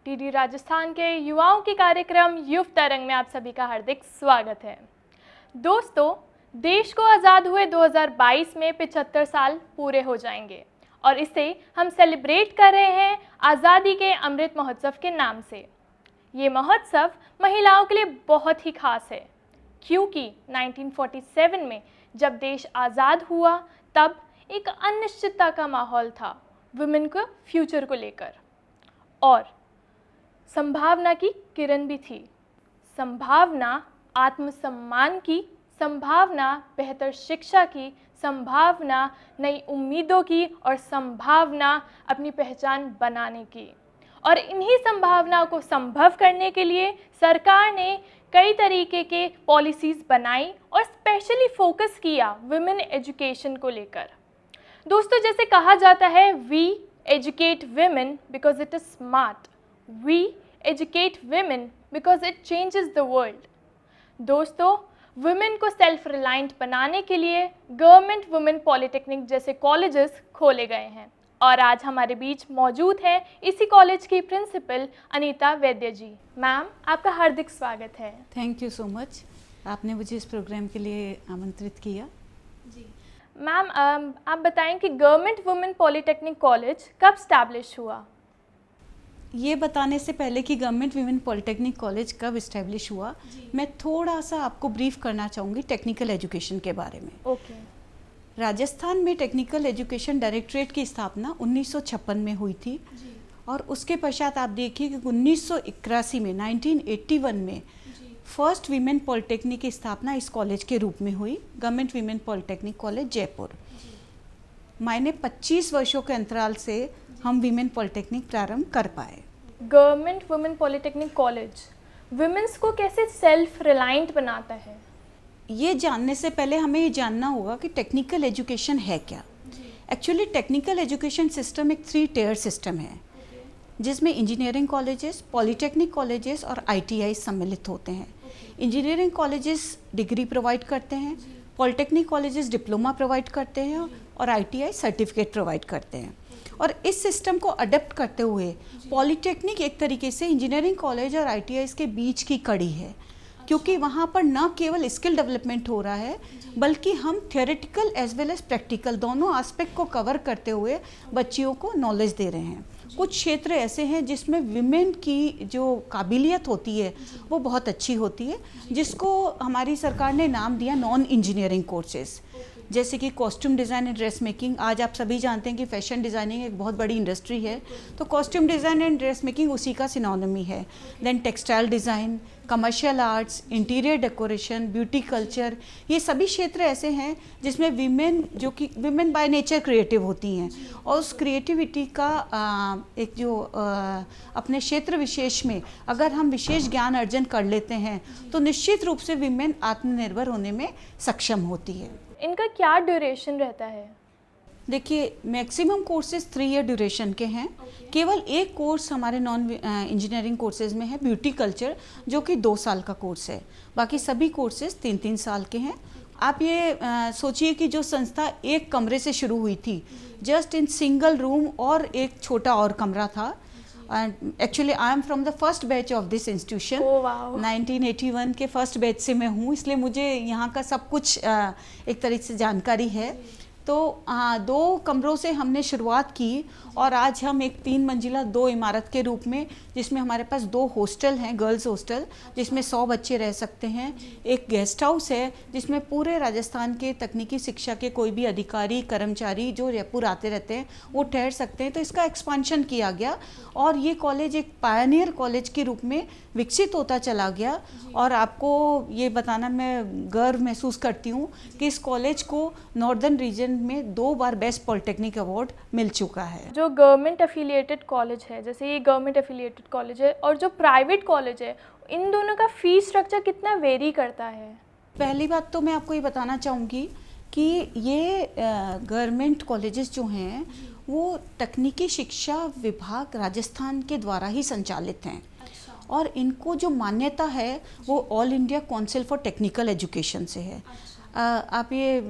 DD Rajasthan के युवाओं के कार्यक्रम युव तरंग में आप सभी का हार्दिक स्वागत है। दोस्तों, देश को आज़ाद हुए 2022 में 75 साल पूरे हो जाएंगे और इसे हम सेलिब्रेट कर रहे हैं आज़ादी के अमृत महोत्सव के नाम से। ये महोत्सव महिलाओं के लिए बहुत ही खास है क्योंकि 1947 में जब देश आज़ाद हुआ तब एक अनिश्चितता का माहौल था वुमेन को फ्यूचर को लेकर, और संभावना की किरण भी थी। संभावना आत्मसम्मान की, संभावना बेहतर शिक्षा की, संभावना नई उम्मीदों की और संभावना अपनी पहचान बनाने की। और इन्हीं संभावनाओं को संभव करने के लिए सरकार ने कई तरीके के पॉलिसीज़ बनाई और स्पेशली फोकस किया वुमेन एजुकेशन को लेकर। दोस्तों, जैसे कहा जाता है, we educate women because it is smart. We educate women because it changes the world. दोस्तों, वुमेन को सेल्फ रिलायंट बनाने के लिए गवर्नमेंट वुमेन पॉलिटेक्निक जैसे कॉलेजेस खोले गए हैं और आज हमारे बीच मौजूद हैं इसी कॉलेज की प्रिंसिपल अनीता वैद्य जी। मैम, आपका हार्दिक स्वागत है। थैंक यू सो मच, आपने मुझे इस प्रोग्राम के लिए आमंत्रित किया। जी मैम, आप बताएं कि गवर्नमेंट वुमेन पॉलिटेक्निक कॉलेज कब स्टैब्लिश हुआ? ये बताने से पहले कि गवर्नमेंट वुमेन पॉलिटेक्निक कॉलेज कब इस्टेब्लिश हुआ, मैं थोड़ा सा आपको ब्रीफ करना चाहूँगी टेक्निकल एजुकेशन के बारे में। ओके। राजस्थान में टेक्निकल एजुकेशन डायरेक्टरेट की स्थापना 1956 में हुई थी और उसके पश्चात आप देखिए कि 1981 में 1981 में फर्स्ट वीमेन पॉलिटेक्निक की स्थापना इस कॉलेज के रूप में हुई, government women polytechnic college Jaipur. मायने 25 वर्षों के अंतराल से हम वीमेन पॉलिटेक्निक प्रारंभ कर पाए। Government women polytechnic college womens को कैसे सेल्फ रिलायंट बनाता है? ये जानने से पहले हमें ये जानना होगा कि टेक्निकल एजुकेशन है क्या। एक्चुअली टेक्निकल एजुकेशन सिस्टम एक 3 टियर सिस्टम है जिसमें इंजीनियरिंग कॉलेजेस, पॉलिटेक्निक कॉलेजेस और ITI सम्मिलित होते हैं। इंजीनियरिंग कॉलेजेस डिग्री प्रोवाइड करते हैं, पॉलिटेक्निक कॉलेजेस डिप्लोमा प्रोवाइड करते हैं और ITI सर्टिफिकेट प्रोवाइड करते हैं। और इस सिस्टम को अडेप्ट करते हुए पॉलिटेक्निक एक तरीके से इंजीनियरिंग कॉलेज और ITI के बीच की कड़ी है, क्योंकि वहाँ पर न केवल स्किल डेवलपमेंट हो रहा है बल्कि हम theoretical as well as practical दोनों एस्पेक्ट को कवर करते हुए बच्चियों को नॉलेज दे रहे हैं। कुछ क्षेत्र ऐसे हैं जिसमें विमेन की जो काबिलियत होती है वो बहुत अच्छी होती है, जिसको हमारी सरकार ने नाम दिया नॉन इंजीनियरिंग कोर्सेज, जैसे कि costume design and dress making. आज आप सभी जानते हैं कि फैशन डिज़ाइनिंग एक बहुत बड़ी इंडस्ट्री है, तो costume design and dress making synonymy का सिनोनिमी है। Then textile design, commercial arts, interior decoration, beauty culture, ये सभी क्षेत्र ऐसे हैं जिसमें विमेन, जो कि विमेन बाय नेचर क्रिएटिव होती हैं और उस क्रिएटिविटी का एक जो अपने क्षेत्र विशेष में अगर हम विशेष ज्ञान अर्जन कर लेते हैं तो निश्चित रूप से विमेन आत्मनिर्भर होने में सक्षम होती है। इनका क्या ड्यूरेशन रहता है? देखिए, मैक्सिमम कोर्सेज 3 ईयर ड्यूरेशन के हैं। केवल एक कोर्स हमारे नॉन इंजीनियरिंग कोर्सेज में है, ब्यूटी कल्चर, जो कि 2 साल का कोर्स है। बाकी सभी कोर्सेज 3-3 साल के हैं। आप ये सोचिए कि जो संस्था एक कमरे से शुरू हुई थी, जस्ट इन सिंगल रूम और एक छोटा और कमरा था। Actually I am from the first batch of this institution. 1981 के फर्स्ट बैच से मैं हूँ, इसलिए मुझे यहाँ का सब कुछ एक तरीके से जानकारी है। तो 2 कमरों से हमने शुरुआत की और आज हम एक 3 मंजिला 2 इमारत के रूप में, जिसमें हमारे पास 2 हॉस्टल हैं, गर्ल्स हॉस्टल जिसमें 100 बच्चे रह सकते हैं, एक गेस्ट हाउस है जिसमें पूरे राजस्थान के तकनीकी शिक्षा के कोई भी अधिकारी कर्मचारी जो जयपुर आते रहते हैं वो ठहर सकते हैं। तो इसका एक्सपांशन किया गया और ये कॉलेज एक पायनियर कॉलेज के रूप में विकसित होता चला गया। और आपको ये बताना मैं गर्व महसूस करती हूँ कि इस कॉलेज को नॉर्दर्न रीजन में 2 बार बेस्ट पॉलिटेक्निक अवार्ड मिल चुका है। जो गवर्नमेंट एफिलिएटेड कॉलेज है, जैसे ये गवर्नमेंट एफिलिएटेड कॉलेज है, और जो प्राइवेट कॉलेज है, इन दोनों का फीस स्ट्रक्चर कितना वेरी करता है? पहली बात तो मैं आपको ये बताना चाहूँगी कि ये गवर्नमेंट कॉलेजेस जो हैं वो तकनीकी शिक्षा विभाग राजस्थान के द्वारा ही संचालित हैं और इनको जो मान्यता है वो all India council for technical education से है। आप ये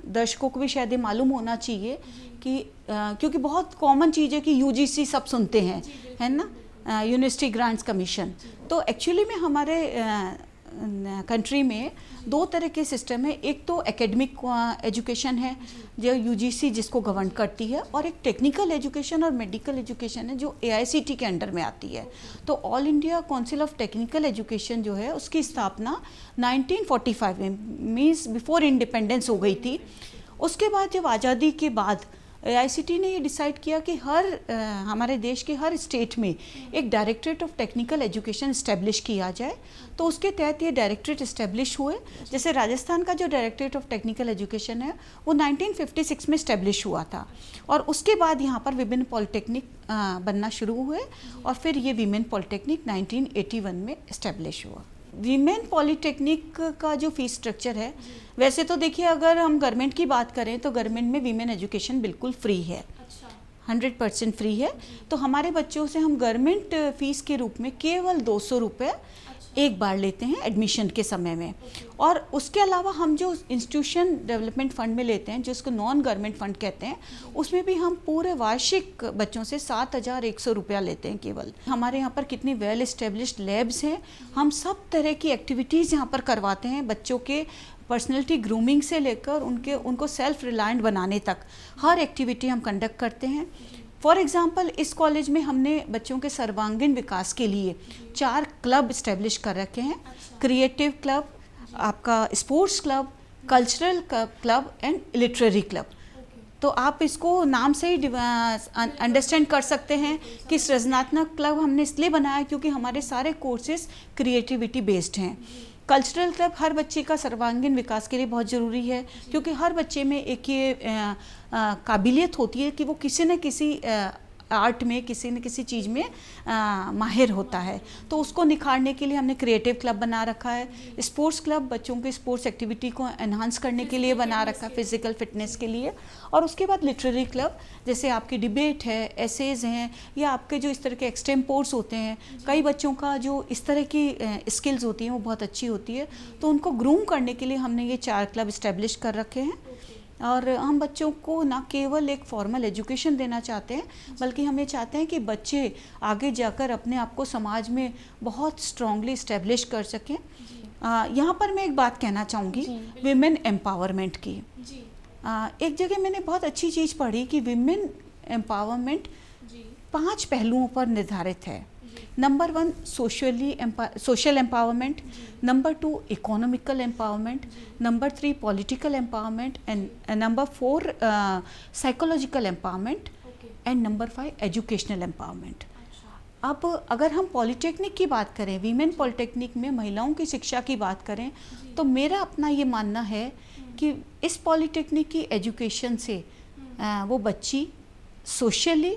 दर्शकों को भी शायद ये मालूम होना चाहिए कि क्योंकि बहुत कॉमन चीज़ है कि यूजीसी सब सुनते हैं, है ना, यूनिवर्सिटी ग्रांट्स कमीशन। तो एक्चुअली में हमारे कंट्री में दो तरह के सिस्टम है, एक तो एकेडमिक एजुकेशन है जो यूजीसी जिसको गवर्न करती है, और एक टेक्निकल एजुकेशन और मेडिकल एजुकेशन है जो एआईसीटी के अंडर में आती है। तो all India council of technical education जो है उसकी स्थापना 1945 में मीन्स बिफोर इंडिपेंडेंस हो गई थी। उसके बाद जब आज़ादी के बाद एआईसीटी ने ये डिसाइड किया कि हमारे देश के हर स्टेट में एक directorate of technical education establish किया जाए। तो उसके तहत ये डायरेक्टरेट इस्टेब्लिश हुए। जैसे राजस्थान का जो डायरेक्टरेट ऑफ टेक्निकल एजुकेशन है वो 1956 में इस्टेब्लिश हुआ था, और उसके बाद यहाँ पर विभिन्न पॉलिटेक्निक बनना शुरू हुए, और फिर ये वीमेन पॉलिटेक्निक 1981 में इस्टेब्लिश हुआ। वीमेन पॉलिटेक्निक का जो फीस स्ट्रक्चर है, वैसे तो देखिए अगर हम गवर्नमेंट की बात करें तो गवर्नमेंट में वीमेन एजुकेशन बिल्कुल फ्री है, 100% फ्री है। तो हमारे बच्चों से हम गवर्नमेंट फीस के रूप में केवल 200 रुपये एक बार लेते हैं एडमिशन के समय में, और उसके अलावा हम जो इंस्टीट्यूशन डेवलपमेंट फ़ंड में लेते हैं, जिसको नॉन गवर्नमेंट फ़ंड कहते हैं, उसमें भी हम पूरे वार्षिक बच्चों से 7,100 रुपया लेते हैं केवल। हमारे यहाँ पर कितनी वेल इस्टेब्लिश्ड लैब्स हैं, हम सब तरह की एक्टिविटीज़ यहाँ पर करवाते हैं बच्चों के पर्सनैलिटी ग्रूमिंग से लेकर उनको सेल्फ रिलायंट बनाने तक हर एक्टिविटी हम कंडक्ट करते हैं। फॉर एग्ज़ाम्पल इस कॉलेज में हमने बच्चों के सर्वांगीण विकास के लिए 4 क्लब इस्टेब्लिश कर रखे हैं। क्रिएटिव क्लब, आपका sports club, cultural club and literary club. तो आप इसको नाम से ही अंडरस्टैंड कर सकते हैं कि सृजनात्मक क्लब हमने इसलिए बनाया क्योंकि हमारे सारे कोर्सेज क्रिएटिविटी बेस्ड हैं। कल्चरल क्लब हर बच्चे का सर्वांगीण विकास के लिए बहुत ज़रूरी है, क्योंकि हर बच्चे में एक ये काबिलियत होती है कि वो किसी न किसी आर्ट में, किसी न किसी चीज़ में माहिर होता है। तो उसको निखारने के लिए हमने क्रिएटिव क्लब बना रखा है। स्पोर्ट्स क्लब बच्चों के स्पोर्ट्स एक्टिविटी को एनहांस करने के लिए बना रखा है, फिजिकल फिटनेस के लिए। और उसके बाद लिटरेरी क्लब, जैसे आपकी डिबेट है, एसेज हैं, या आपके जो इस तरह के एक्सटेम्पोर्स होते हैं, कई बच्चों का जो इस तरह की स्किल्स होती हैं वो बहुत अच्छी होती है, तो उनको ग्रूम करने के लिए हमने ये 4 क्लब इस्टेब्लिश कर रखे हैं। और हम बच्चों को ना केवल एक फॉर्मल एजुकेशन देना चाहते हैं, बल्कि हम ये चाहते हैं कि बच्चे आगे जाकर अपने आप को समाज में बहुत स्ट्रांगली इस्टेब्लिश कर सकें। यहाँ पर मैं एक बात कहना चाहूँगी विमेन एम्पावरमेंट की। एक जगह मैंने बहुत अच्छी चीज़ पढ़ी कि विमेन एम्पावरमेंट 5 पहलुओं पर निर्धारित है। Number 1 social empowerment, number 2 economical empowerment, number 3 political empowerment, and number 4 psychological empowerment, and number 5 educational empowerment. अब अगर हम पॉलिटेक्निक की बात करें, वीमेन पॉलिटेक्निक में महिलाओं की शिक्षा की बात करें, तो मेरा अपना ये मानना है कि इस पॉलिटेक्निक की एजुकेशन से वो बच्ची सोशली,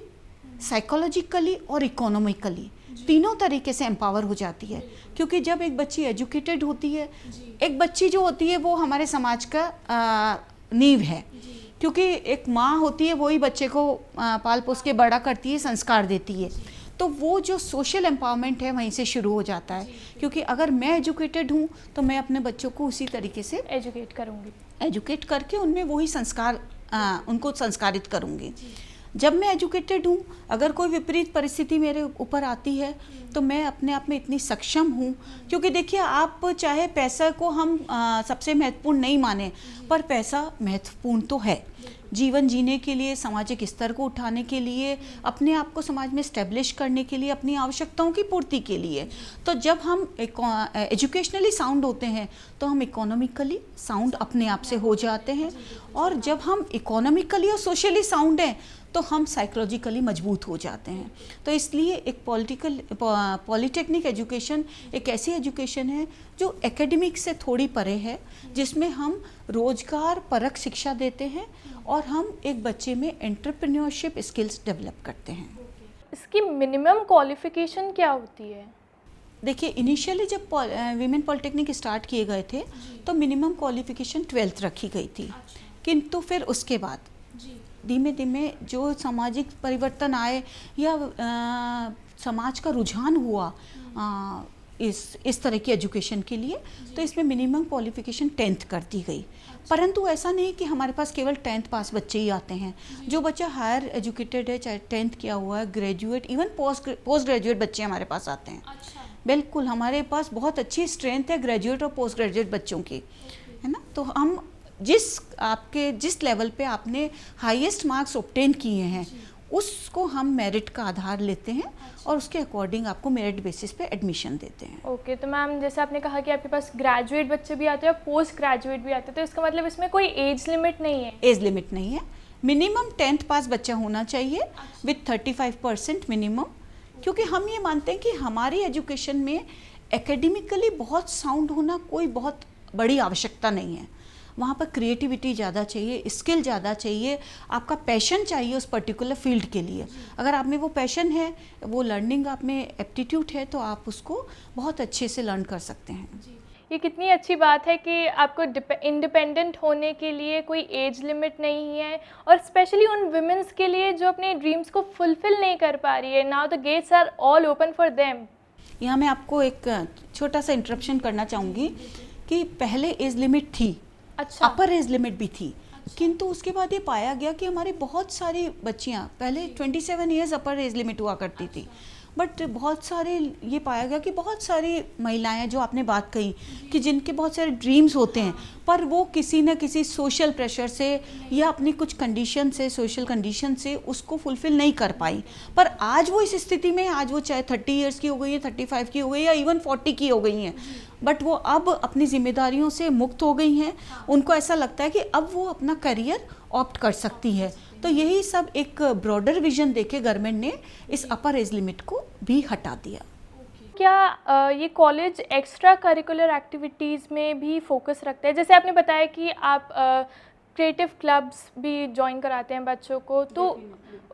साइकोलॉजिकली और इकोनॉमिकली तीनों तरीके से एम्पावर हो जाती है। क्योंकि जब एक बच्ची एजुकेटेड होती है, एक बच्ची जो होती है वो हमारे समाज का नींव है, क्योंकि एक माँ होती है वही बच्चे को पाल पोस के बड़ा करती है, संस्कार देती है। तो वो जो सोशल एम्पावरमेंट है वहीं से शुरू हो जाता है, क्योंकि अगर मैं एजुकेटेड हूँ तो मैं अपने बच्चों को उसी तरीके से एजुकेट करके उनमें वही संस्कार उनको संस्कारित करूँगी। जब मैं एजुकेटेड हूँ, अगर कोई विपरीत परिस्थिति मेरे ऊपर आती है तो मैं अपने आप में इतनी सक्षम हूँ, क्योंकि देखिए आप चाहे पैसा को हम सबसे महत्वपूर्ण नहीं माने, पर पैसा महत्वपूर्ण तो है जीवन जीने के लिए, सामाजिक स्तर को उठाने के लिए, अपने आप को समाज में स्टैब्लिश करने के लिए, अपनी आवश्यकताओं की पूर्ति के लिए। तो जब हम एजुकेशनली साउंड होते हैं तो हम इकोनॉमिकली साउंड अपने आप से हो जाते हैं, और जब हम इकोनॉमिकली और सोशली साउंड हैं तो हम साइकोलॉजिकली मजबूत हो जाते हैं। तो इसलिए एक पॉलिटेक्निक एजुकेशन एक ऐसी एजुकेशन है जो एकेडमिक से थोड़ी परे है, जिसमें हम रोजगार परक शिक्षा देते हैं और हम एक बच्चे में एंटरप्रेन्योरशिप स्किल्स डेवलप करते हैं। इसकी मिनिमम क्वालिफिकेशन क्या होती है? देखिए, इनिशियली जब वीमेन पॉलिटेक्निक स्टार्ट किए गए थे तो मिनिमम क्वालिफिकेशन 12th रखी गई थी, किंतु फिर उसके बाद धीमे धीमे जो सामाजिक परिवर्तन आए या समाज का रुझान हुआ इस तरह की एजुकेशन के लिए, तो इसमें मिनिमम क्वालिफिकेशन 10th कर दी गई। परंतु ऐसा नहीं कि हमारे पास केवल 10th पास बच्चे ही आते हैं। जो बच्चा हायर एजुकेटेड है, चाहे 10th किया हुआ है, ग्रेजुएट, इवन पोस्ट ग्रेजुएट बच्चे हमारे पास आते हैं। बिल्कुल, हमारे पास बहुत अच्छी स्ट्रेंथ है ग्रेजुएट और पोस्ट ग्रेजुएट बच्चों की, है ना। तो हम जिस लेवल पे आपने हाईएस्ट मार्क्स ऑब्टेन किए हैं उसको हम मेरिट का आधार लेते हैं और उसके अकॉर्डिंग आपको मेरिट बेसिस पे एडमिशन देते हैं। ओके, तो मैम जैसे आपने कहा कि आपके पास ग्रेजुएट बच्चे भी आते हैं और पोस्ट ग्रेजुएट भी आते हैं, तो इसका मतलब इसमें कोई एज लिमिट नहीं है? एज लिमिट नहीं है, मिनिमम 10th पास बच्चा होना चाहिए विथ 35% मिनिमम, क्योंकि हम ये मानते हैं कि हमारी एजुकेशन में एकेडमिकली बहुत साउंड होना कोई बहुत बड़ी आवश्यकता नहीं है। वहाँ पर क्रिएटिविटी ज़्यादा चाहिए, स्किल ज़्यादा चाहिए, आपका पैशन चाहिए उस पर्टिकुलर फील्ड के लिए। अगर आप में वो पैशन है, वो लर्निंग आप में एप्टीट्यूड है, तो आप उसको बहुत अच्छे से लर्न कर सकते हैं। ये कितनी अच्छी बात है कि आपको इंडिपेंडेंट होने के लिए कोई एज लिमिट नहीं है, और स्पेशली उन वुमेन्स के लिए जो अपने ड्रीम्स को फुलफिल नहीं कर पा रही है। Now the gates are all open for them. यहाँ मैं आपको एक छोटा सा इंटरप्शन करना चाहूँगी कि पहले एज लिमिट थी, अच्छा, अपर एज लिमिट भी थी, किंतु उसके बाद ये पाया गया कि हमारी बहुत सारी बच्चियाँ, पहले 27 ईयर्स अपर एज लिमिट हुआ करती थी, बट बहुत सारे ये पाया गया कि बहुत सारी महिलाएं, जो आपने बात कही कि जिनके बहुत सारे ड्रीम्स होते हैं, पर वो किसी न किसी सोशल प्रेशर से या अपनी कुछ कंडीशन से, सोशल कंडीशन से उसको फुलफिल नहीं कर पाई। पर आज वो इस स्थिति में, आज वो चाहे 30 ईयर्स की हो गई है, 35 की हो गई या इवन 40 की हो गई हैं, बट वो अब अपनी जिम्मेदारियों से मुक्त हो गई हैं। उनको ऐसा लगता है कि अब वो अपना करियर ऑप्ट कर सकती है। तो यही सब एक ब्रॉडर विजन देके गवर्नमेंट ने इस अपर एज लिमिट को भी हटा दिया। क्या ये कॉलेज एक्स्ट्रा करिकुलर एक्टिविटीज़ में भी फोकस रखते हैं? जैसे आपने बताया कि आप क्रिएटिव क्लब्स भी ज्वाइन कराते हैं बच्चों को, तो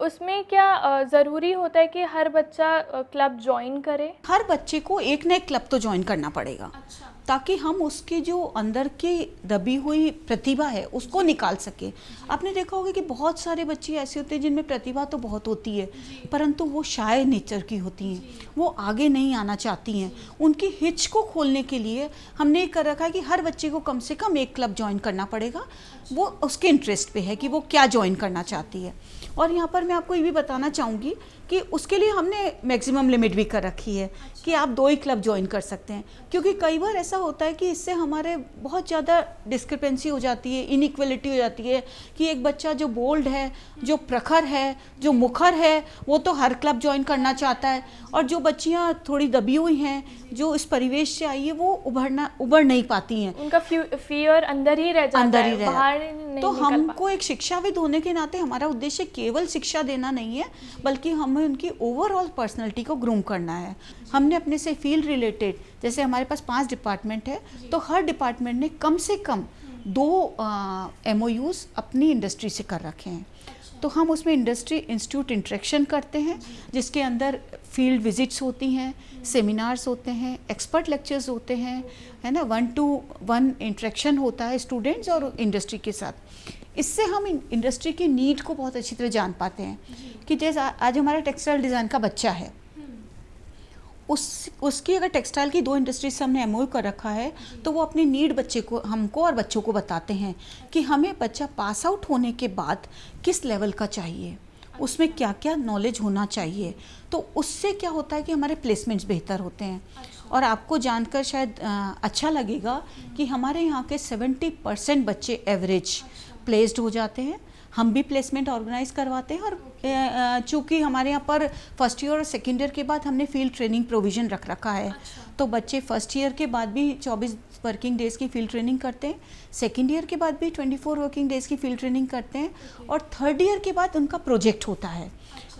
उसमें क्या ज़रूरी होता है कि हर बच्चा क्लब ज्वाइन करे? हर बच्चे को एक न एक क्लब तो ज्वाइन करना पड़ेगा। अच्छा। ताकि हम उसके जो अंदर की दबी हुई प्रतिभा है उसको निकाल सके। आपने देखा होगा कि बहुत सारे बच्चे ऐसे होते हैं जिनमें प्रतिभा तो बहुत होती है, परंतु वो शाय नेचर की होती हैं, वो आगे नहीं आना चाहती हैं। उनकी हिच को खोलने के लिए हमने कर रखा है कि हर बच्चे को कम से कम एक क्लब ज्वाइन करना पड़ेगा। वो उसके इंटरेस्ट पे है कि वो क्या ज्वाइन करना चाहती है। और यहाँ पर मैं आपको ये भी बताना चाहूँगी कि उसके लिए हमने मैक्सिमम लिमिट भी कर रखी है कि आप 2 ही क्लब ज्वाइन कर सकते हैं, क्योंकि कई बार ऐसा होता है कि इससे हमारे बहुत ज़्यादा डिस्क्रिपेंसी हो जाती है, इनइक्वलिटी हो जाती है कि एक बच्चा जो बोल्ड है, जो प्रखर है, जो मुखर है, वो तो हर क्लब ज्वाइन करना चाहता है, और जो बच्चियाँ थोड़ी दबी हुई हैं, जो इस परिवेश से आई है, वो उभर नहीं पाती हैं। उनका फियर अंदर ही रह जाता है, बाहर नहीं। तो हमको एक शिक्षाविद होने के नाते हमारा उद्देश्य केवल शिक्षा देना नहीं है, बल्कि हमें उनकी ओवरऑल पर्सनैलिटी को ग्रूम करना है। हमने अपने से फील्ड रिलेटेड, जैसे हमारे पास 5 डिपार्टमेंट है, तो हर डिपार्टमेंट ने कम से कम 2 MOUs अपनी इंडस्ट्री से कर रखे हैं। तो हम उसमें इंडस्ट्री इंस्टीट्यूट इंटरेक्शन करते हैं, जिसके अंदर फील्ड विजिट्स होती हैं, सेमिनार्स होते हैं, एक्सपर्ट लेक्चर्स होते हैं, है ना, 1-to-1 इंटरेक्शन होता है स्टूडेंट्स और इंडस्ट्री के साथ। इससे हम इंडस्ट्री की नीड को बहुत अच्छी तरह जान पाते हैं कि जैसे आज हमारा टेक्सटाइल डिज़ाइन का बच्चा है, उसकी अगर टेक्सटाइल की 2 इंडस्ट्री से हमने MOU कर रखा है, तो वो अपनी नीड बच्चे को, हमको और बच्चों को बताते हैं कि हमें बच्चा पास आउट होने के बाद किस लेवल का चाहिए, उसमें क्या क्या नॉलेज होना चाहिए। तो उससे क्या होता है कि हमारे प्लेसमेंट्स बेहतर होते हैं। और आपको जानकर शायद अच्छा लगेगा कि हमारे यहाँ के 70% बच्चे एवरेज प्लेस्ड हो जाते हैं। हम भी प्लेसमेंट ऑर्गेनाइज करवाते हैं, और चूँकि हमारे यहाँ पर फर्स्ट ईयर और सेकेंड ईयर के बाद हमने फील्ड ट्रेनिंग प्रोविज़न रख रखा है। तो बच्चे फर्स्ट ईयर के बाद भी 24 वर्किंग डेज़ की फील्ड ट्रेनिंग करते हैं, सेकेंड ईयर के बाद भी 24 वर्किंग डेज़ की फील्ड ट्रेनिंग करते हैं, और थर्ड ईयर के बाद उनका प्रोजेक्ट होता है,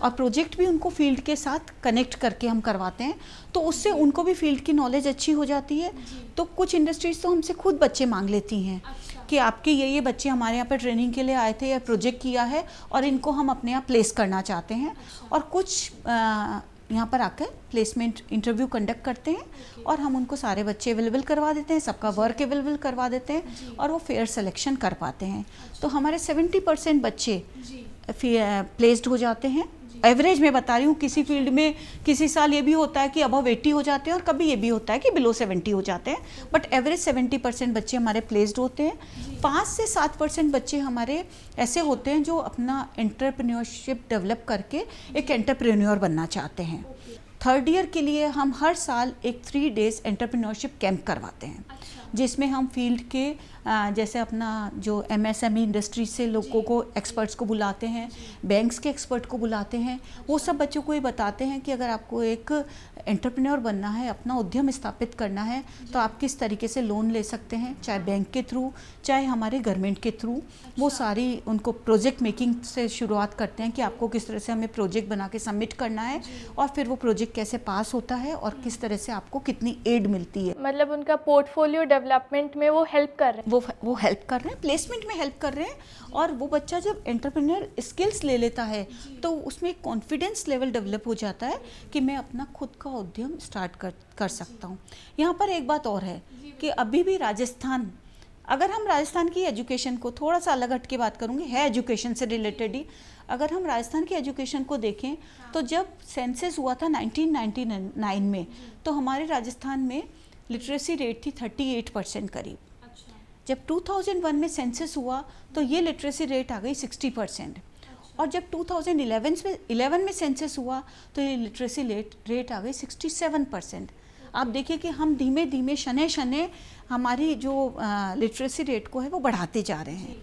और प्रोजेक्ट भी उनको फील्ड के साथ कनेक्ट करके हम करवाते हैं। तो उससे उनको भी फील्ड की नॉलेज अच्छी हो जाती है। तो कुछ इंडस्ट्रीज़ तो हमसे खुद बच्चे मांग लेती हैं कि आपके ये बच्चे हमारे यहाँ पर ट्रेनिंग के लिए आए थे या प्रोजेक्ट किया है, और इनको हम अपने यहाँ प्लेस करना चाहते हैं। और कुछ यहाँ पर आकर प्लेसमेंट इंटरव्यू कंडक्ट करते हैं, और हम उनको सारे बच्चे अवेलेबल करवा देते हैं, सबका वर्क अवेलेबल करवा देते हैं, और वो फेयर सिलेक्शन कर पाते हैं। तो हमारे 70% बच्चे प्लेस्ड हो जाते हैं एवरेज में बता रही हूँ, किसी फील्ड में किसी साल ये भी होता है कि अबव 80 हो जाते हैं और कभी ये भी होता है कि बिलो 70 हो जाते हैं, बट एवरेज 70% बच्चे हमारे प्लेस्ड होते हैं। 5 से 7% बच्चे हमारे ऐसे होते हैं जो अपना एंटरप्रेन्योरशिप डेवलप करके एक एंटरप्रेन्योर बनना चाहते हैं। थर्ड ईयर के लिए हम हर साल एक 3 डेज एंटरप्रेन्योरशिप कैंप करवाते हैं, जिसमें हम फील्ड के जैसे अपना जो MSME इंडस्ट्री से लोगों को, एक्सपर्ट्स को बुलाते हैं, बैंक्स के एक्सपर्ट को बुलाते हैं। वो सब बच्चों को ये बताते हैं कि अगर आपको एक एंटरप्रेन्योर बनना है, अपना उद्यम स्थापित करना है, तो आप किस तरीके से लोन ले सकते हैं, चाहे बैंक के थ्रू, चाहे हमारे गवर्नमेंट के थ्रू। वो सारी उनको प्रोजेक्ट मेकिंग से शुरुआत करते हैं कि आपको किस तरह से हमें प्रोजेक्ट बना के सबमिट करना है और फिर वो प्रोजेक्ट कैसे पास होता है और किस तरह से आपको कितनी एड मिलती है। मतलब उनका पोर्टफोलियो डेवलपमेंट में वो हेल्प कर रहे हैं। वो हेल्प कर रहे हैं, प्लेसमेंट में हेल्प कर रहे हैं। और वो बच्चा जब एंटरप्रेन्योर स्किल्स ले लेता है तो उसमें कॉन्फिडेंस लेवल डेवलप हो जाता है कि मैं अपना खुद का उद्यम स्टार्ट कर सकता हूँ। यहाँ पर एक बात और है कि अभी भी राजस्थान, अगर हम राजस्थान की एजुकेशन को थोड़ा सा अलग हट के बात करूँगी, है एजुकेशन से रिलेटेड ही, अगर हम राजस्थान की एजुकेशन को देखें तो जब सेंसस हुआ था 1999 में, तो हमारे राजस्थान में लिटरेसी रेट थी 38% करीब। जब 2001 में सेंसस हुआ तो ये लिटरेसी रेट आ गई 60%। और जब 2011 में सेंसस हुआ तो ये लिटरेसी रेट आ गई 67%। आप देखिए कि हम धीमे धीमे शने शने हमारी जो लिटरेसी रेट को है वो बढ़ाते जा रहे हैं।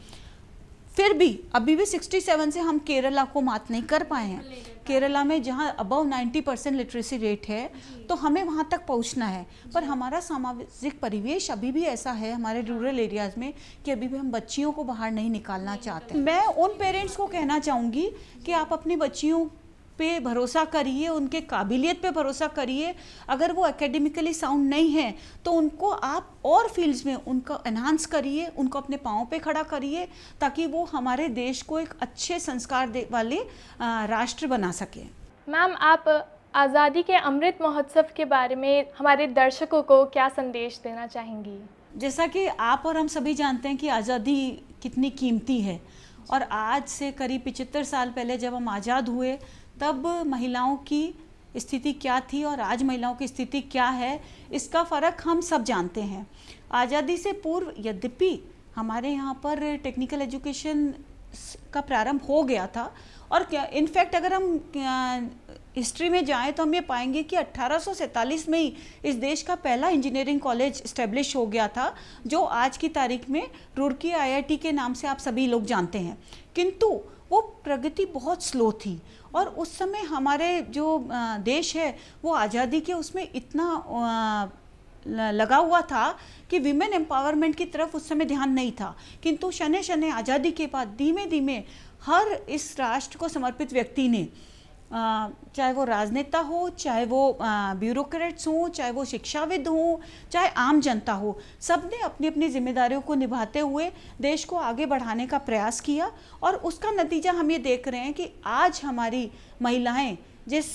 फिर भी अभी भी 67 से हम केरला को मात नहीं कर पाए हैं। केरला में जहाँ अबव 90% लिटरेसी रेट है तो हमें वहाँ तक पहुँचना है, पर हमारा सामाजिक परिवेश अभी भी ऐसा है हमारे रूरल एरियाज़ में कि अभी भी हम बच्चियों को बाहर नहीं निकालना चाहते। मैं उन पेरेंट्स को कहना चाहूँगी कि आप अपनी बच्चियों पे भरोसा करिए, उनके काबिलियत पे भरोसा करिए। अगर वो एकेडमिकली साउंड नहीं है तो उनको आप और फील्ड्स में उनको एनहांस करिए, उनको अपने पाँव पे खड़ा करिए, ताकि वो हमारे देश को एक अच्छे संस्कार वाले राष्ट्र बना सके। मैम, आप आज़ादी के अमृत महोत्सव के बारे में हमारे दर्शकों को क्या संदेश देना चाहेंगी? जैसा कि आप और हम सभी जानते हैं कि आज़ादी कितनी कीमती है, और आज से करीब 75 साल पहले जब हम आज़ाद हुए तब महिलाओं की स्थिति क्या थी और आज महिलाओं की स्थिति क्या है, इसका फ़र्क हम सब जानते हैं। आज़ादी से पूर्व यद्यपि हमारे यहाँ पर टेक्निकल एजुकेशन का प्रारंभ हो गया था, और क्या इनफैक्ट अगर हम हिस्ट्री में जाएं तो हम ये पाएंगे कि 1847 में ही इस देश का पहला इंजीनियरिंग कॉलेज इस्टेब्लिश हो गया था, जो आज की तारीख में रुड़की IIT के नाम से आप सभी लोग जानते हैं। किंतु वो प्रगति बहुत स्लो थी, और उस समय हमारे जो देश है वो आज़ादी के उसमें इतना लगा हुआ था कि विमेन एम्पावरमेंट की तरफ उस समय ध्यान नहीं था। किंतु शने शने आज़ादी के बाद धीमे धीमे हर इस राष्ट्र को समर्पित व्यक्ति ने, चाहे वो राजनेता हो, चाहे वो ब्यूरोक्रेट्स हों, चाहे वो शिक्षाविद हों, चाहे आम जनता हो, सब ने अपनी अपनी जिम्मेदारियों को निभाते हुए देश को आगे बढ़ाने का प्रयास किया। और उसका नतीजा हम ये देख रहे हैं कि आज हमारी महिलाएं जिस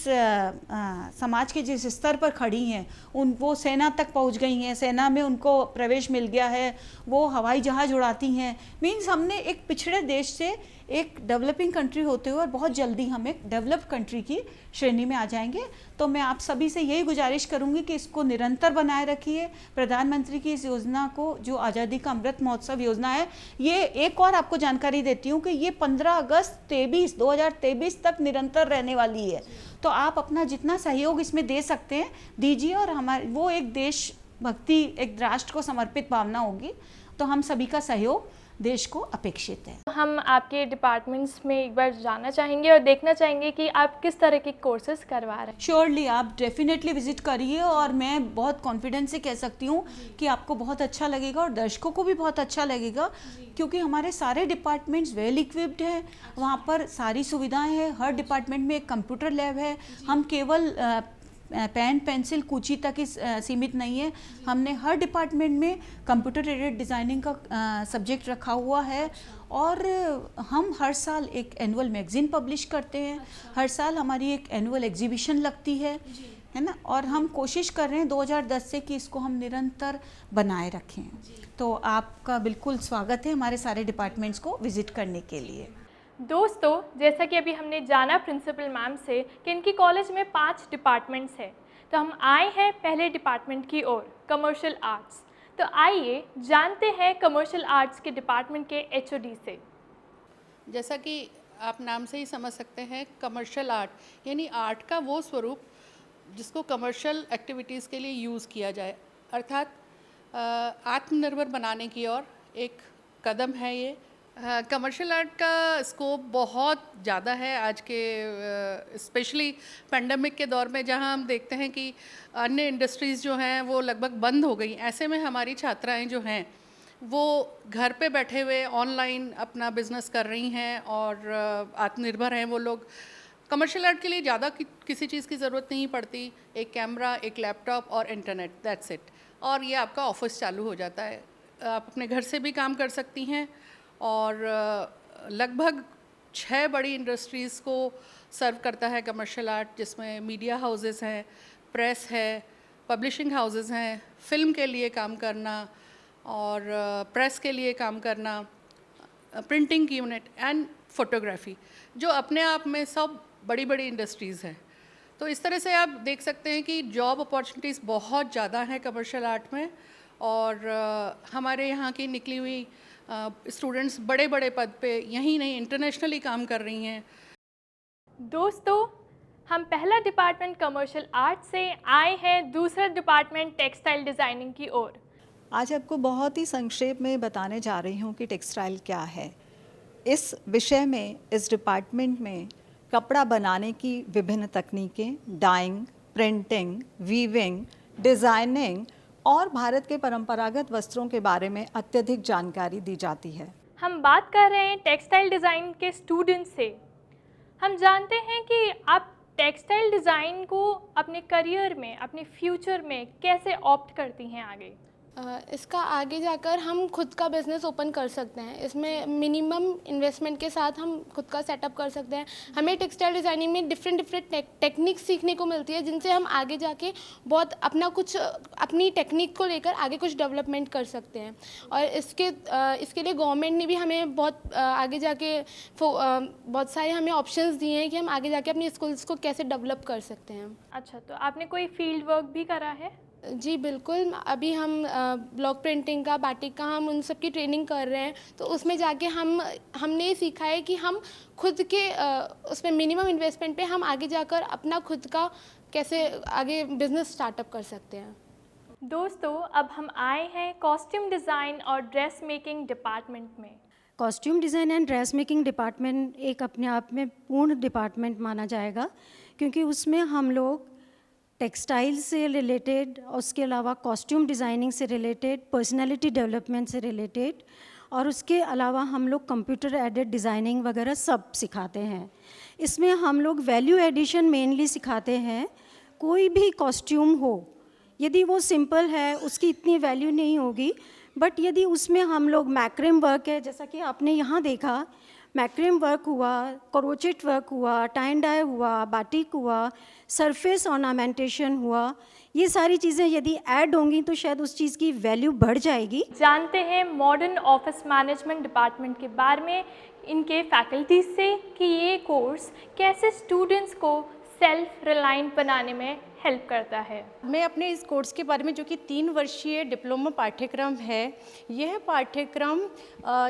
समाज के जिस स्तर पर खड़ी हैं, वो सेना तक पहुंच गई हैं, सेना में उनको प्रवेश मिल गया है, वो हवाई जहाज़ उड़ाती हैं। मीन्स हमने एक पिछड़े देश से एक डेवलपिंग कंट्री होते हुए और बहुत जल्दी हम एक डेवलप्ड कंट्री की श्रेणी में आ जाएंगे। तो मैं आप सभी से यही गुजारिश करूंगी कि इसको निरंतर बनाए रखिए। प्रधानमंत्री की इस योजना को, जो आज़ादी का अमृत महोत्सव योजना है, ये एक और आपको जानकारी देती हूँ कि ये 15 अगस्त 2023 तक निरंतर रहने वाली है। तो आप अपना जितना सहयोग इसमें दे सकते हैं दीजिए, और हमारे वो एक देशभक्ति, एक राष्ट्र को समर्पित भावना होगी। तो हम सभी का सहयोग देश को अपेक्षित है। हम आपके डिपार्टमेंट्स में एक बार जाना चाहेंगे और देखना चाहेंगे कि आप किस तरह के कोर्सेज करवा रहे हैं। श्योरली, आप डेफिनेटली विजिट करिए, और मैं बहुत कॉन्फिडेंस से कह सकती हूँ कि आपको बहुत अच्छा लगेगा और दर्शकों को भी बहुत अच्छा लगेगा, क्योंकि हमारे सारे डिपार्टमेंट्स वेल इक्विप्ड हैं। वहाँ पर सारी सुविधाएं हैं। हर डिपार्टमेंट में एक कंप्यूटर लैब है। हम केवल पेन पेंसिल कूची तक ही सीमित नहीं है। हमने हर डिपार्टमेंट में कंप्यूटर एडेड डिज़ाइनिंग का सब्जेक्ट रखा हुआ है, और हम हर साल एक एनुअल मैगज़ीन पब्लिश करते हैं। हर साल हमारी एक एनुअल एग्जीबिशन लगती है ना, और हम कोशिश कर रहे हैं 2010 से कि इसको हम निरंतर बनाए रखें। तो आपका बिल्कुल स्वागत है हमारे सारे डिपार्टमेंट्स को विज़िट करने के लिए। दोस्तों, जैसा कि अभी हमने जाना प्रिंसिपल मैम से कि इनकी कॉलेज में 5 डिपार्टमेंट्स हैं, तो हम आए हैं पहले डिपार्टमेंट की ओर, कमर्शियल आर्ट्स। तो आइए जानते हैं कमर्शियल आर्ट्स के डिपार्टमेंट के एचओडी से। जैसा कि आप नाम से ही समझ सकते हैं, कमर्शियल आर्ट यानी आर्ट का वो स्वरूप जिसको कमर्शियल एक्टिविटीज़ के लिए यूज़ किया जाए, अर्थात आत्मनिर्भर बनाने की ओर एक कदम है ये। कमर्शियल आर्ट का स्कोप बहुत ज़्यादा है आज के स्पेशली पेंडेमिक के दौर में, जहां हम देखते हैं कि अन्य इंडस्ट्रीज़ जो हैं वो लगभग बंद हो गई। ऐसे में हमारी छात्राएं जो हैं वो घर पे बैठे हुए ऑनलाइन अपना बिजनेस कर रही हैं और आत्मनिर्भर हैं वो लोग। कमर्शियल आर्ट के लिए ज़्यादा किसी चीज़ की ज़रूरत नहीं पड़ती, एक कैमरा, एक लैपटॉप और इंटरनेट, दैट्स इट, और ये आपका ऑफिस चालू हो जाता है। आप अपने घर से भी काम कर सकती हैं और लगभग 6 बड़ी इंडस्ट्रीज़ को सर्व करता है कमर्शियल आर्ट, जिसमें मीडिया हाउसेस हैं, प्रेस है, पब्लिशिंग हाउसेस हैं, फिल्म के लिए काम करना और प्रेस के लिए काम करना, प्रिंटिंग यूनिट एंड फोटोग्राफी, जो अपने आप में सब बड़ी बड़ी इंडस्ट्रीज़ हैं। तो इस तरह से आप देख सकते हैं कि जॉब अपॉर्चुनिटीज़ बहुत ज़्यादा हैं कमर्शियल आर्ट में, और हमारे यहाँ की निकली हुई स्टूडेंट्स बड़े बड़े पद पे यहीं नहीं इंटरनेशनली काम कर रही हैं। दोस्तों, हम पहला डिपार्टमेंट कमर्शियल आर्ट से आए हैं दूसरा डिपार्टमेंट टेक्सटाइल डिज़ाइनिंग की ओर। आज आपको बहुत ही संक्षेप में बताने जा रही हूँ कि टेक्सटाइल क्या है। इस विषय में, इस डिपार्टमेंट में कपड़ा बनाने की विभिन्न तकनीकें, डाइंग, प्रिंटिंग, वीविंग, डिज़ाइनिंग और भारत के परंपरागत वस्त्रों के बारे में अत्यधिक जानकारी दी जाती है। हम बात कर रहे हैं टेक्सटाइल डिज़ाइन के स्टूडेंट से। हम जानते हैं कि आप टेक्सटाइल डिज़ाइन को अपने करियर में, अपने फ्यूचर में कैसे ऑप्ट करती हैं आगे? इसका आगे जाकर हम खुद का बिज़नेस ओपन कर सकते हैं। इसमें मिनिमम इन्वेस्टमेंट के साथ हम खुद का सेटअप कर सकते हैं। हमें टेक्सटाइल डिज़ाइनिंग में डिफरेंट टेक्निक्स सीखने को मिलती है, जिनसे हम आगे जाके बहुत अपनी टेक्निक को लेकर आगे कुछ डेवलपमेंट कर सकते हैं। और इसके लिए गवर्नमेंट ने भी हमें बहुत आगे जाके बहुत सारे हमें ऑप्शंस दिए हैं कि हम आगे जाके अपनी स्किल्स को कैसे डेवलप कर सकते हैं। अच्छा, तो आपने कोई फील्ड वर्क भी करा है? जी बिल्कुल, अभी हम ब्लॉक प्रिंटिंग का, बाटिक का, हम उन सब की ट्रेनिंग कर रहे हैं। तो उसमें जाके हमने ये सीखा है कि हम खुद के उसमें मिनिमम इन्वेस्टमेंट पे हम आगे जाकर अपना खुद का कैसे आगे बिजनेस स्टार्टअप कर सकते हैं। दोस्तों, अब हम आए हैं कॉस्ट्यूम डिज़ाइन और ड्रेस मेकिंग डिपार्टमेंट में। Costume design and dress making department एक अपने आप में पूर्ण डिपार्टमेंट माना जाएगा, क्योंकि उसमें हम लोग टेक्सटाइल से रिलेटेड, उसके अलावा कॉस्ट्यूम डिज़ाइनिंग से रिलेटेड, पर्सनालिटी डेवलपमेंट से रिलेटेड, और उसके अलावा हम लोग कंप्यूटर एडेड डिज़ाइनिंग वगैरह सब सिखाते हैं। इसमें हम लोग वैल्यू एडिशन मेनली सिखाते हैं। कोई भी कॉस्ट्यूम हो, यदि वो सिंपल है उसकी इतनी वैल्यू नहीं होगी, बट यदि उसमें हम लोग मैक्रेम वर्क है, जैसा कि आपने यहाँ देखा, मैक्रेम वर्क हुआ, क्रोचेट वर्क हुआ, टाई एंड डाई हुआ, बाटिक हुआ, सरफेस ऑर्नामेंटेशन हुआ, ये सारी चीज़ें यदि ऐड होंगी तो शायद उस चीज़ की वैल्यू बढ़ जाएगी। जानते हैं मॉडर्न ऑफिस मैनेजमेंट डिपार्टमेंट के बारे में इनके फैकल्टीज से कि ये कोर्स कैसे स्टूडेंट्स को सेल्फ रिलायंट बनाने में हेल्प करता है। मैं अपने इस कोर्स के बारे में, जो कि 3 वर्षीय डिप्लोमा पाठ्यक्रम है, यह पाठ्यक्रम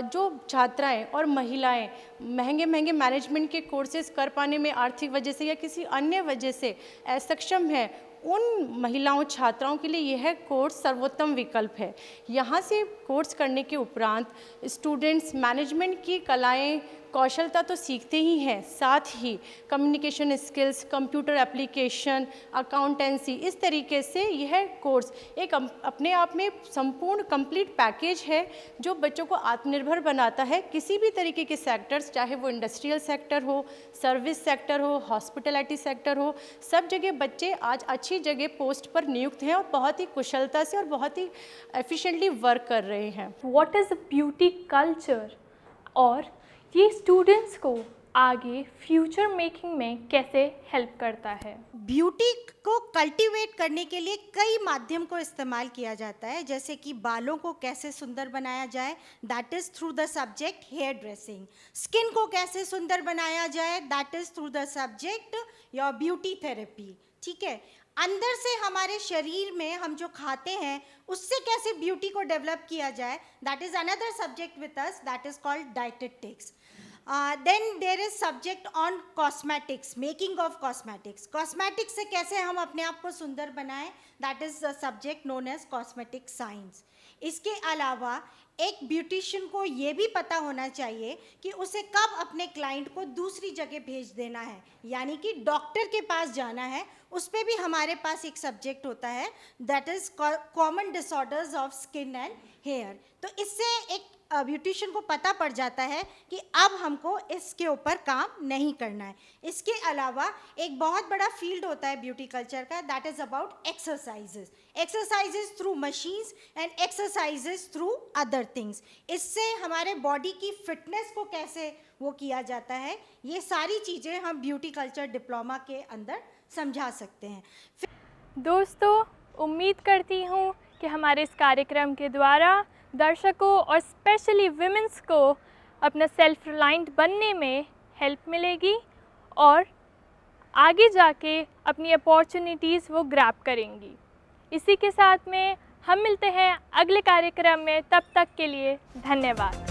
जो छात्राएं और महिलाएं महंगे मैनेजमेंट के कोर्सेज कर पाने में आर्थिक वजह से या किसी अन्य वजह से असक्षम है, उन महिलाओं छात्राओं के लिए यह कोर्स सर्वोत्तम विकल्प है। यहाँ से कोर्स करने के उपरांत स्टूडेंट्स मैनेजमेंट की कलाएं, कौशलता तो सीखते ही हैं, साथ ही communication skills, computer application, accountancy, इस तरीके से यह कोर्स एक अपने आप में संपूर्ण कंप्लीट पैकेज है जो बच्चों को आत्मनिर्भर बनाता है। किसी भी तरीके के सेक्टर्स, चाहे वो इंडस्ट्रियल सेक्टर हो, सर्विस सेक्टर हो, हॉस्पिटैलिटी सेक्टर हो, सब जगह बच्चे आज अच्छी जगह पोस्ट पर नियुक्त हैं और बहुत ही कुशलता से और बहुत ही एफिशिएंटली वर्क कर रहे हैं। व्हाट इज़ ब्यूटी कल्चर, और ये स्टूडेंट्स को आगे फ्यूचर मेकिंग में कैसे हेल्प करता है? ब्यूटी को कल्टीवेट करने के लिए कई माध्यम को इस्तेमाल किया जाता है, जैसे कि बालों को कैसे सुंदर बनाया जाए, that is through the subject hair dressing. स्किन को कैसे सुंदर बनाया जाए, that is through the subject your beauty therapy. ठीक है, अंदर से हमारे शरीर में हम जो खाते हैं उससे कैसे ब्यूटी को डेवलप किया जाए, that is another subject with us, that is called dietetics. Then there is subject on cosmetics, making of cosmetics. Cosmetics से कैसे हम अपने आप को सुंदर बनाएं, that is the subject known as cosmetic science. इसके अलावा एक ब्यूटिशियन को ये भी पता होना चाहिए कि उसे कब अपने क्लाइंट को दूसरी जगह भेज देना है, यानी कि डॉक्टर के पास जाना है, उस पर भी हमारे पास एक सब्जेक्ट होता है, that is common disorders of skin and hair. तो इससे एक ब्यूटिशियन को पता पड़ जाता है कि अब हमको इसके ऊपर काम नहीं करना है। इसके अलावा एक बहुत बड़ा फील्ड होता है ब्यूटी कल्चर का, that is about exercises, exercises through machines and exercises through other things. इससे हमारे बॉडी की फिटनेस को कैसे वो किया जाता है, ये सारी चीज़ें हम ब्यूटी कल्चर डिप्लोमा के अंदर समझा सकते हैं। दोस्तों, उम्मीद करती हूँ कि हमारे इस कार्यक्रम के द्वारा दर्शकों और स्पेशली विमेंस को अपना सेल्फ रिलायंट बनने में हेल्प मिलेगी और आगे जाके अपनी अपॉर्चुनिटीज़ वो ग्रैब करेंगी। इसी के साथ में हम मिलते हैं अगले कार्यक्रम में, तब तक के लिए धन्यवाद।